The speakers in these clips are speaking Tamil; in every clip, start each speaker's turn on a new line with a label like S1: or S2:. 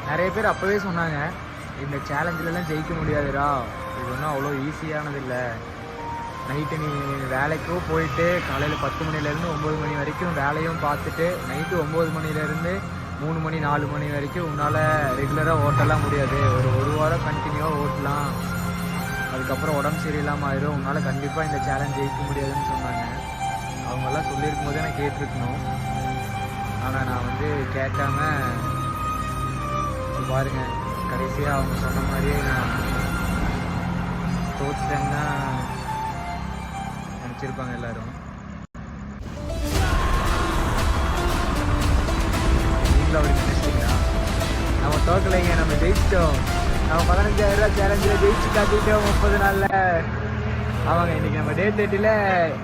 S1: நிறைய பேர் அப்போவே சொன்னாங்க, இந்த சேலஞ்சிலலாம் ஜெயிக்க முடியாதுடா, இது ஒன்றும் அவ்வளோ ஈஸியானது இல்லை. நைட்டு நீ வேலைக்கோ போயிட்டு காலையில் 10 மணிலேருந்து 9 மணி வரைக்கும் வேலையும் பார்த்துட்டு நைட்டு 9 மணிலேருந்து 3 மணி 4 மணி வரைக்கும் உன்னால் ரெகுலராக ஓட்டலாம் முடியாது. ஒரு வாரம் கண்டினியூவாக ஓட்டலாம், அதுக்கப்புறம் உடம்பு சரியில்லாமல் ஆயிடும், உன்னால் கண்டிப்பாக இந்த சேலஞ்ச் ஜெயிக்க முடியாதுன்னு சொன்னாங்க. அவங்கெல்லாம் சொல்லியிருக்கும் போதே நான் கேட்டிருக்கணும். ஆனால் நான் வந்து கேட்காம பாருங்கள், கடைசியாக அவங்க சொன்ன மாதிரியே நான் தோத்துட்டேன்னா நினச்சிருப்பாங்க எல்லோரும். நீங்களும் அப்படி நினச்சிட்டீங்களா? நம்ம தோக்கலைங்க, நம்ம ஜெயிச்சிட்டோம். நம்ம 15,000 ரூபா சேலஞ்சில் ஜெயிச்சு காட்டிட்டோம் 30 நாளில். ஆமாங்க, இன்றைக்கி நம்ம டே 30ல்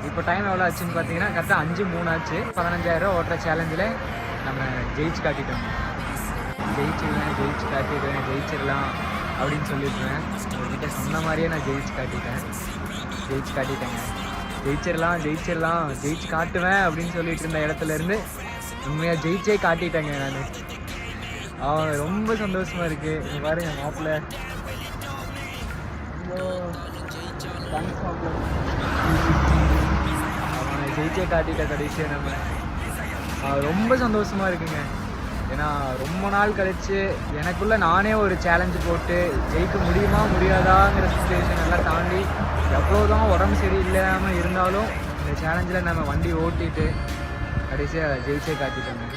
S1: இப்போ டைம் எவ்வளோ ஆச்சுன்னு பார்த்தீங்கன்னா கரெக்டாக 5:03 ஆச்சு. 15,000 ரூபா ஓட்டுற சேலஞ்சில் நம்ம ஜெயிச்சு காட்டிட்டோம். ஜெயிச்சு காட்டிடுவேன், ஜெயிச்சிடலாம் அப்படின்னு சொல்லிடுவேன். உங்கள்கிட்ட சொன்ன மாதிரியே நான் ஜெயிச்சு காட்டிட்டேங்க. ஜெயிச்சிடலாம், ஜெயிச்சு காட்டுவேன் அப்படின்னு சொல்லிட்டு இருந்த இடத்துலேருந்து உண்மையாக ஜெயிச்சே காட்டிட்டேங்க நான். அவங்க ரொம்ப சந்தோஷமா இருக்கு. நீங்க பாருங்க மாப்பிள்ள, அவனை ஜெயிச்சே காட்டிட்ட கடைசியாக நம்ம. ரொம்ப சந்தோஷமா இருக்குங்க. ஏன்னா ரொம்ப நாள் கழிச்சு எனக்குள்ள நானே ஒரு சேலஞ்சு போட்டு ஜெயிக்க முடியுமா முடியாதாங்கிற சுச்சுவேஷன் எல்லாம் தாண்டி எவ்வளோதான் உடம்பு சரியில்லாமல் இருந்தாலும் இந்த சேலஞ்சில் நம்ம வண்டி ஓட்டிட்டு கடைசியாக ஜெயிச்சே காட்டிட்டோங்க.